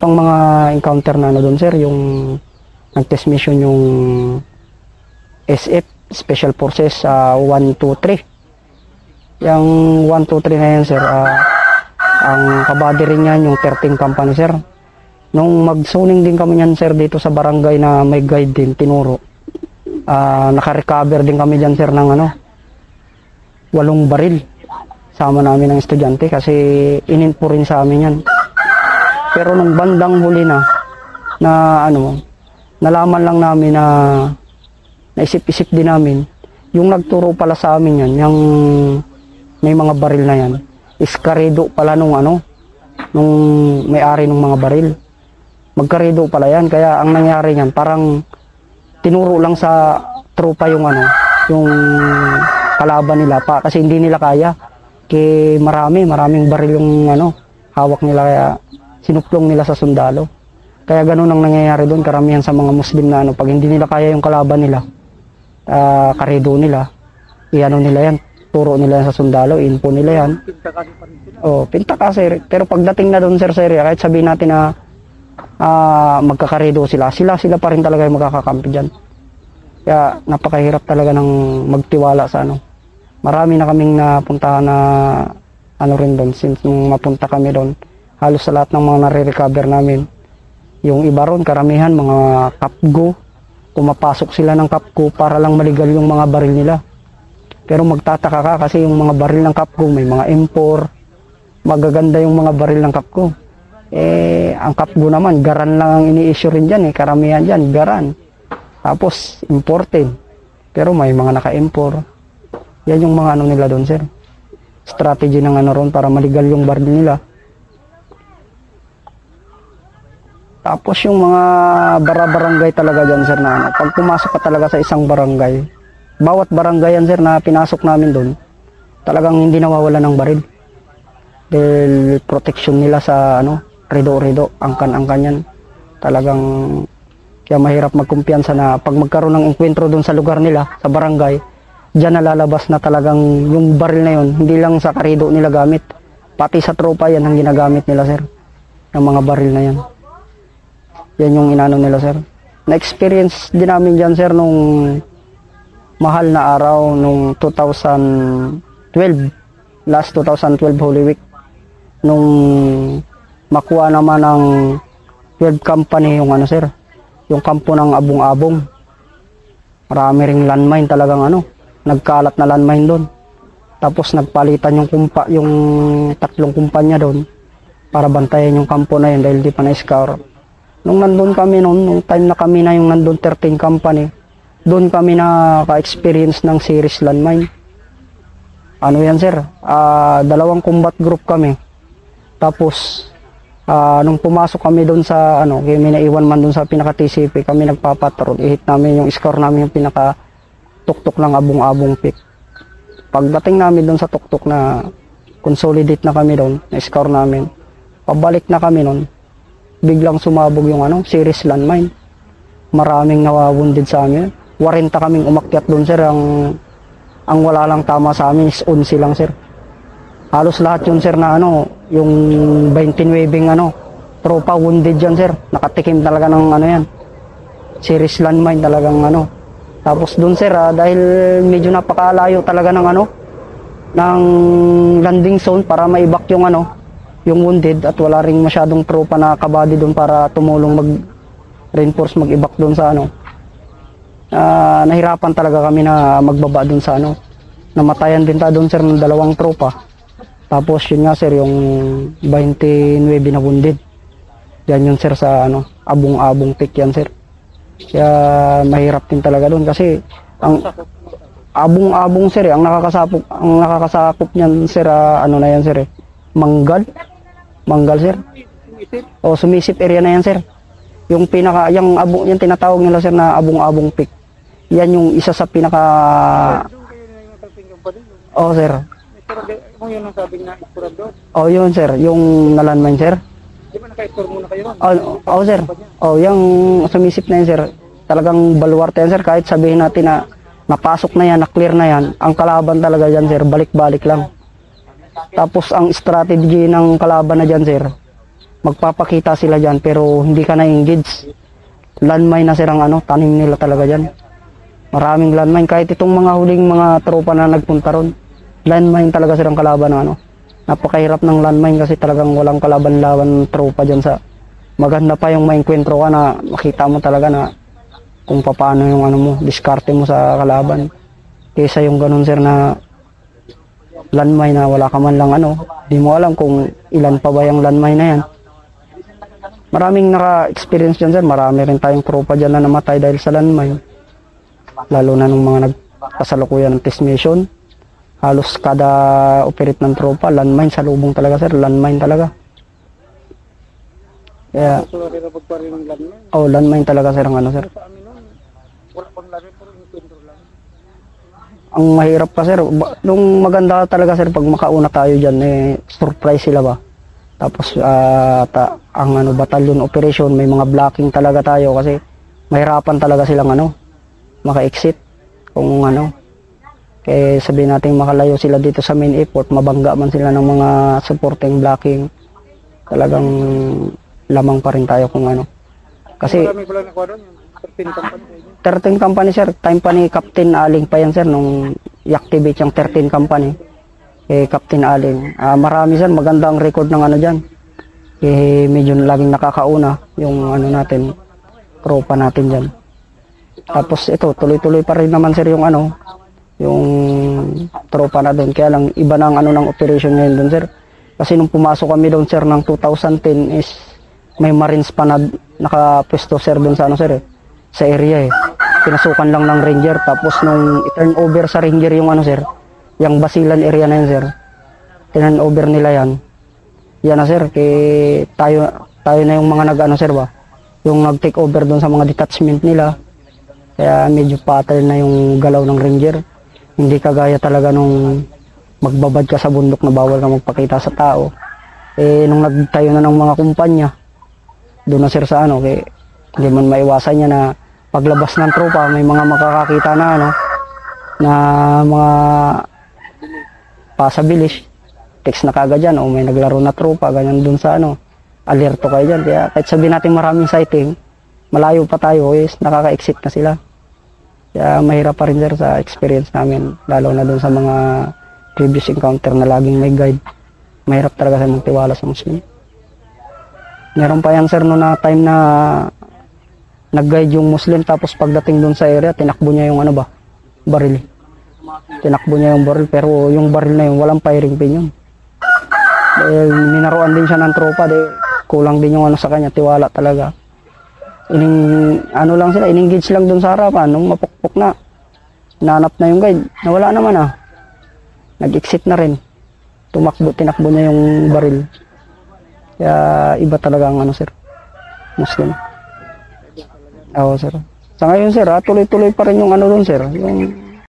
Pang mga encounter na ano doon sir, yung nag-test mission yung SF, Special Forces 1, 2, 3. Yung 1, 2, 3 na yan sir, ang kabady rin yan yung 13 company sir. Nung mag-zoning din kami yan sir dito sa barangay na may guide din, tinuro. Naka-recover din kami dyan sir ng 8 baril. Sama namin ng estudyante kasi ininpo rin sa amin yan. Pero nung bandang huli na nalaman lang namin na naisip-isip din namin, yung nagturo pala sa amin yan, yung may mga baril na yan, iskarido pala nung may-ari ng mga baril. Magkarido pala yan, kaya ang nangyari yan, parang tinuro lang sa tropa yung kalaban nila pa, kasi hindi nila kaya. Kaya maraming baril yung hawak nila, kaya sinuplong nila sa sundalo. Kaya ganun ang nangyayari doon, karamihan sa mga Muslim na pag hindi nila kaya yung kalaban nila, karido nila, nila yan, turo nila yan sa sundalo, info nila yan. Pinta kasi. Pero pagdating na doon sir sa area, kahit sabihin natin na magkakarido sila pa rin talaga yung magkakakampi dyan. Kaya napakahirap talaga ng magtiwala sa Marami na kaming napuntahan na rin doon. Since nung mapunta kami doon, halos sa lahat ng mga nare-recover namin, yung iba ron, karamihan mga kapgo, pumapasok sila ng kapgo para lang maligal yung mga baril nila. Pero magtataka ka kasi yung mga baril ng kapgo, may mga M4, magaganda yung mga baril ng kapgo. Ang kapgo naman, garan lang ang ini-issue rin dyan karamihan dyan, garan. Tapos, imported. Pero may mga naka-M4. Yan yung mga nila doon, sir. Strategy ng ron para maligal yung baril nila. Tapos yung mga barangay talaga dyan, sir, na pag pumasok ka talaga sa isang barangay, bawat barangay yan, sir, na pinasok namin doon, talagang hindi nawawala ng baril. Dahil protection nila sa redo-redo, angkan-angkan yan. Talagang kaya mahirap magkumpiyansa na pag magkaroon ng enkwentro doon sa lugar nila, sa barangay, diyan nalalabas na talagang yung baril na yun, hindi lang sa karido nila gamit, pati sa tropa yan ang ginagamit nila, sir, ng mga baril na yan. Yan yung nila, sir. Na-experience din namin dyan, sir, nung mahal na araw nung 2012, last 2012 Holy Week, nung makuha naman ng 12 company yung sir, yung kampo ng Abong-Abong. Marami ring landmine talagang nagkalat na landmine doon. Tapos nagpalitan yung 3 kumpanya doon para bantayan yung kampo na yun dahil di pa na-scour. Nung nandun kami nung time na kami na yung nandun 13 company, doon kami ka-experience ng series landmine. Yan, sir? 2 combat group kami. Tapos nung pumasok kami doon sa kaya may naiwan man doon sa pinaka-TCP, kami nagpapatrol, i-hit namin yung score namin yung pinaka-tuktok ng Abong-Abong Peak. Pagdating namin doon sa tuktok na consolidate na kami doon, na-score namin, pabalik na kami noon, biglang sumabog yung series landmine. Maraming nawawundid sa amin. 40 kaming umakyat doon, sir. Ang wala lang tama sa amin is 11 lang, sir. Halos lahat yun, sir, na yung 29 tropa wounded yan, sir. Nakatikim talaga ng yan. Series landmine talagang Tapos doon, sir, dahil medyo napakalayo talaga ng ng landing zone para maibak yung wounded, at wala ring masyadong tropa na kabady doon para tumulong mag-reinforce, mag-ibak doon sa nahirapan talaga kami na magbaba doon sa namatayan din doon, sir, ng 2 tropa. Tapos yun nga, sir, yung 29 na wounded. Yan yun, sir, sa Abong-Abong Peak yan, sir. Kaya mahirap din talaga doon kasi ang Abong-Abong, sir, ang nakakasakop niyan, sir, na yan, sir, Manggal, sir. Sumisip area na yan, sir. Yung tinatawag nila, sir, na Abong-Abong Peak. Yan yung isa sa pinaka sir. Yun ang sabi na iskurad doon? Yun, sir. Yung nalandmine, sir. Di ba naka-iskur muna kayo ron? Sir. Yung sumisip na yan, sir. Talagang baluarte yan, sir. Kahit sabihin natin na napasok na yan, na-clear na yan, ang kalaban talaga yan, sir, balik-balik lang. Tapos ang strategy ng kalaban na dyan, sir, magpapakita sila dyan pero hindi ka na-engage. Landmine na sir ang tanim nila talaga dyan. Maraming landmine. Kahit itong mga huling mga tropa na nagpunta ron, landmine talaga sir ang kalaban ng Napakahirap ng landmine kasi talagang walang kalaban-laban tropa dyan sa... Maganda pa yung maengkwentro ka na makita mo talaga na kung paano yung mo, diskarte mo sa kalaban. Kaysa yung ganun sir na landmine na wala ka man lang di mo alam kung ilan pa ba yung landmine na yan. Maraming naka-experience dyan sir, marami rin tayong tropa dyan na namatay dahil sa landmine. Lalo na nung mga nagpasalukuyan ng test mission. Halos kada operate ng tropa, landmine sa lubong talaga sir, landmine talaga. Kaya, So, rin pagpari ng landmine. landmine talaga sir ang sir. Sa amin nun, wala pang landmine, pero encuentro lang. Ang mahirap pa sir, nung maganda talaga sir pag makauna tayo dyan, surprise sila ba? Tapos ang battalion operation, may mga blocking talaga tayo kasi mahirapan talaga silang maka-exit kung kaya sabihin natin makalayo sila dito sa main airport, mabangga man sila ng mga supporting blocking, talagang lamang pa rin tayo kung kasi Marami pala nakuha doon, yung 13 company sa inyo. 13 company sir, time pa ni Captain Aling pa yan sir nung i-activate yung 13 company. Captain Aling. Marami sir, magandang record ng dyan. Medyo laging nakakauna yung natin, tropa natin dyan. Tapos ito, tuloy-tuloy pa rin naman sir yung yung tropa na doon. Kaya lang iba na ang ng operation ngayon doon sir. Kasi nung pumasok kami doon sir ng 2010 is may Marines pa na nakapwesto sir doon sa sir sa area Pinasukan lang ng Ranger. Tapos nung i-turn over sa Ranger yung sir, yung Basilan area na yan sir, tinan over nila yan. Yan na sir, tayo na yung mga sir ba, yung nag-take over doon sa mga detachment nila. Kaya medyo pattern na yung galaw ng Ranger. Hindi kagaya talaga nung magbabad ka sa bundok na bawal ka magpakita sa tao. Nung nagtayo na ng mga kumpanya, doon na sir sa hindi man maiwasan niya na paglabas ng tropa, may mga makakakita na na mga pasabilis, text na kagad dyan, o may naglaro na tropa, ganyan dun sa alerto kayo dyan. Kaya kahit sabihin natin maraming sighting, malayo pa tayo, nakaka-exit na sila. Kaya mahirap pa rin sir sa experience namin, lalo na dun sa mga previous encounter na laging may guide. Mahirap talaga sa magtiwala sa Muslim. Meron pa yan sir no na time na nag-guide yung Muslim, tapos pagdating dun sa area, tinakbo niya yung baril. Tinakbo niya yung baril, pero yung baril na yun, walang firing pin yun. Dahil minaruan din siya ng tropa, kulang din yung sa kanya, tiwala talaga. Lang sila, in-engage lang dun sa harapan, nung mapukpok na, nanap na yung guide, nawala naman nag-exit na rin. Tinakbo niya yung baril. Kaya iba talaga ang sir, Muslim. Oo sir. Sa ngayon sir, tuloy-tuloy pa rin yung doon sir, yung